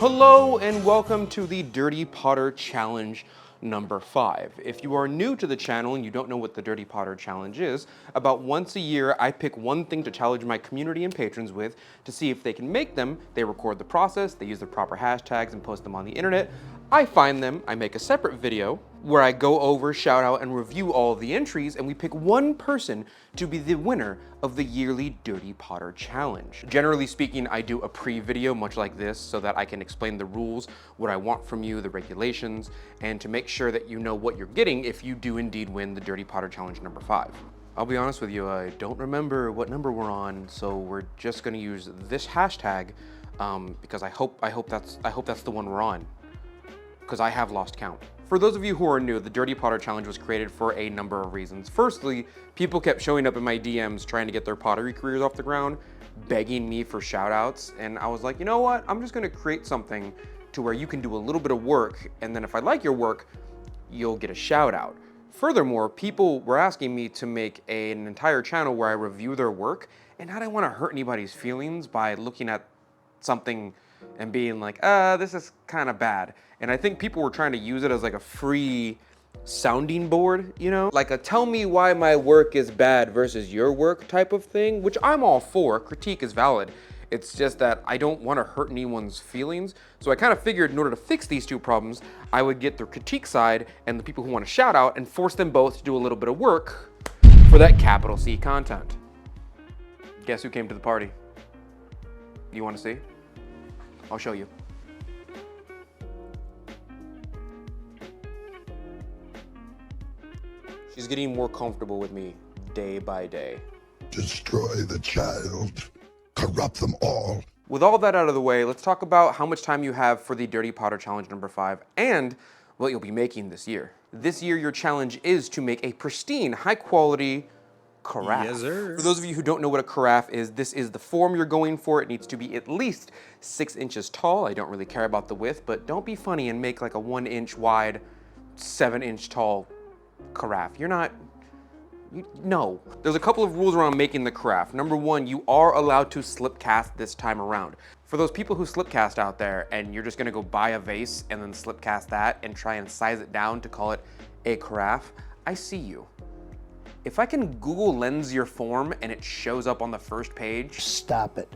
Hello and welcome to the Dirty Potter Challenge number 5. If you are new to the channel and you don't know what the Dirty Potter Challenge is, about once a year I pick one thing to challenge my community and patrons with to see if they can make them. They record the process, they use the proper hashtags and post them on the internet. I find them, I make a separate video where I go over, shout out, and review all of the entries, and we pick one person to be the winner of the yearly Dirty Potter Challenge. Generally speaking, I do a pre-video much like this so that I can explain the rules, what I want from you, the regulations, and to make sure that you know what you're getting if you do indeed win the Dirty Potter Challenge number 5. I'll be honest with you, I don't remember what number we're on, so we're just gonna use this hashtag because I hope that's the one we're on, because I have lost count. For those of you who are new, the Dirty Potter Challenge was created for a number of reasons. Firstly, people kept showing up in my DMs trying to get their pottery careers off the ground, begging me for shout outs, and I was like, you know what? I'm just gonna create something to where you can do a little bit of work, and then if I like your work, you'll get a shout out. Furthermore, people were asking me to make an entire channel where I review their work, and I didn't wanna hurt anybody's feelings by looking at something and being like, this is kind of bad. And I think people were trying to use it as like a free sounding board, you know? Like a tell me why my work is bad versus your work type of thing, which I'm all for. Critique is valid. It's just that I don't want to hurt anyone's feelings. So I kind of figured in order to fix these two problems, I would get the critique side and the people who want to shout out and force them both to do a little bit of work for that capital C content. Guess who came to the party? You want to see? I'll show you. She's getting more comfortable with me day by day. Destroy the child, corrupt them all. With all that out of the way, let's talk about how much time you have for the Dirty Potter Challenge number 5 and what you'll be making this year. This year, your challenge is to make a pristine, high quality carafe. Yes, sir. For those of you who don't know what a carafe is, this is the form you're going for. It needs to be at least 6 inches tall. I don't really care about the width, but don't be funny and make like a 1 inch wide, 7 inch tall carafe. No. There's a couple of rules around making the carafe. Number 1, you are allowed to slip cast this time around. For those people who slip cast out there and you're just gonna go buy a vase and then slip cast that and try and size it down to call it a carafe, I see you. If I can Google Lens your form and it shows up on the first page. Stop it.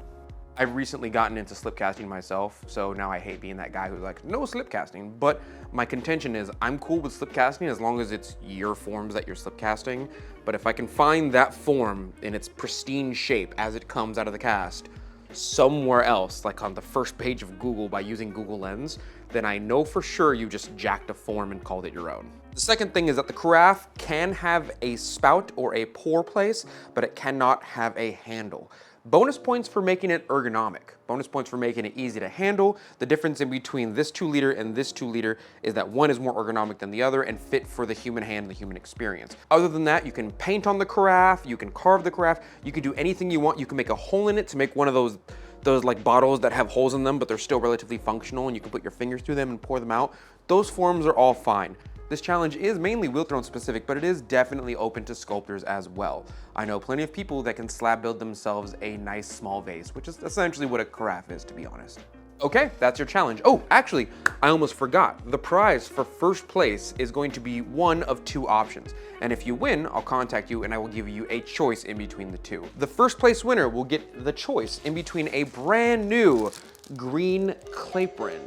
I've recently gotten into slip casting myself, so now I hate being that guy who's like, no slip casting. But my contention is I'm cool with slip casting as long as it's your forms that you're slip casting. But if I can find that form in its pristine shape as it comes out of the cast somewhere else, like on the first page of Google by using Google Lens, then I know for sure you just jacked a form and called it your own. The second thing is that the carafe can have a spout or a pour place, but it cannot have a handle. Bonus points for making it ergonomic. Bonus points for making it easy to handle. The difference in between this 2 liter and this 2 liter is that one is more ergonomic than the other and fit for the human hand and the human experience. Other than that, you can paint on the carafe, you can carve the carafe, you can do anything you want. You can make a hole in it to make one of those like bottles that have holes in them, but they're still relatively functional and you can put your fingers through them and pour them out. Those forms are all fine. This challenge is mainly wheel throne specific, but it is definitely open to sculptors as well. I know plenty of people that can slab build themselves a nice small vase, which is essentially what a carafe is, to be honest. Okay, that's your challenge. Oh, actually, I almost forgot. The prize for first place is going to be one of 2 options. And if you win, I'll contact you and I will give you a choice in between the 2. The first place winner will get the choice in between a brand new green clapron.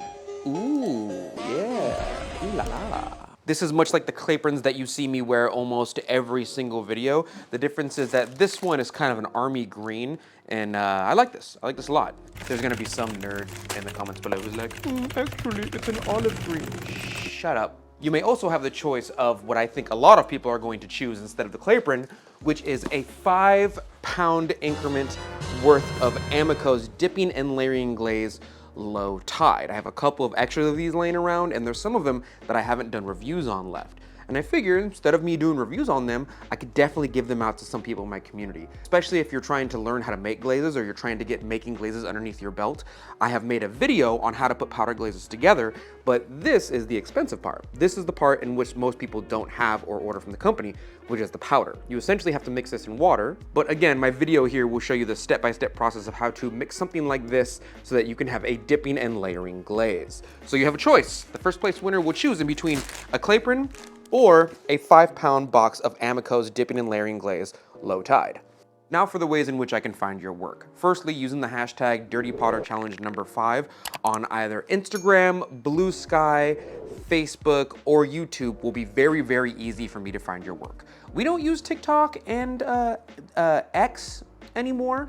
Ooh, yeah, ooh la la. This is much like the claprons that you see me wear almost every single video. The difference is that this one is kind of an army green, and I like this. I like this a lot. There's gonna be some nerd in the comments below who's like, actually, it's an olive green. Shut up. You may also have the choice of what I think a lot of people are going to choose instead of the clapron, which is a 5-pound increment worth of Amico's dipping and layering glaze low tide. I have a couple of extras of these laying around, and there's some of them that I haven't done reviews on left. And I figured instead of me doing reviews on them, I could definitely give them out to some people in my community. Especially if you're trying to learn how to make glazes or you're trying to get making glazes underneath your belt. I have made a video on how to put powder glazes together, but this is the expensive part. This is the part in which most people don't have or order from the company, which is the powder. You essentially have to mix this in water, but again, my video here will show you the step-by-step process of how to mix something like this so that you can have a dipping and layering glaze. So you have a choice. The first place winner will choose in between a Clayprin or a 5-pound box of Amico's dipping and layering glaze, low tide. Now for the ways in which I can find your work. Firstly, using the hashtag DirtyPotterChallenge number 5 on either Instagram, Blue Sky, Facebook, or YouTube will be very, very easy for me to find your work. We don't use TikTok and X anymore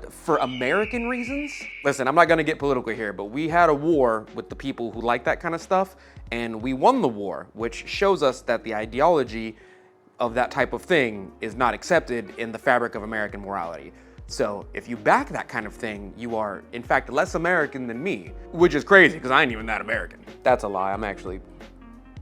for American reasons. Listen, I'm not gonna get political here, but we had a war with the people who like that kind of stuff, and we won the war, which shows us that the ideology of that type of thing is not accepted in the fabric of American morality. So if you back that kind of thing, you are in fact less American than me, which is crazy because I ain't even that American. That's a lie, I'm actually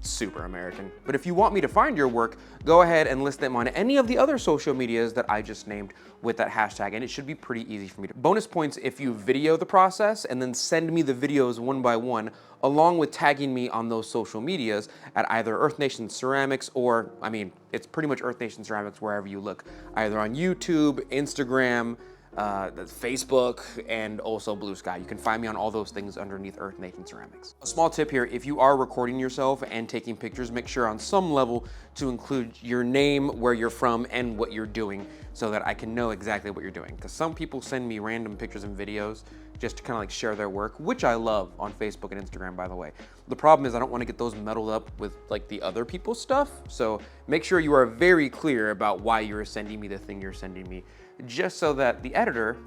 super American. But if you want me to find your work, go ahead and list them on any of the other social medias that I just named with that hashtag, and it should be pretty easy for me to. Bonus points if you video the process and then send me the videos one by one, along with tagging me on those social medias at either Earth Nation Ceramics or, I mean, it's pretty much Earth Nation Ceramics wherever you look, either on YouTube, Instagram, Facebook, and also Blue Sky. You can find me on all those things underneath Earth Nation Ceramics. A small tip here, if you are recording yourself and taking pictures, make sure on some level to include your name, where you're from, and what you're doing so that I can know exactly what you're doing. Because some people send me random pictures and videos just to kind of like share their work, which I love on Facebook and Instagram, by the way. The problem is I don't want to get those muddled up with like the other people's stuff. So make sure you are very clear about why you're sending me the thing you're sending me, just so that the editor,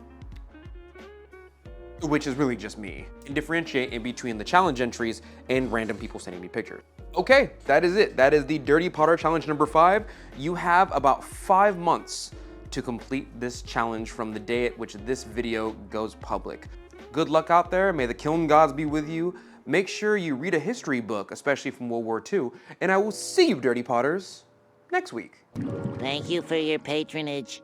which is really just me, can differentiate in between the challenge entries and random people sending me pictures. Okay, that is it. That is the Dirty Potter Challenge number 5. You have about 5 months to complete this challenge from the day at which this video goes public. Good luck out there. May the kiln gods be with you. Make sure you read a history book, especially from World War II, and I will see you, Dirty Potters, next week. Thank you for your patronage.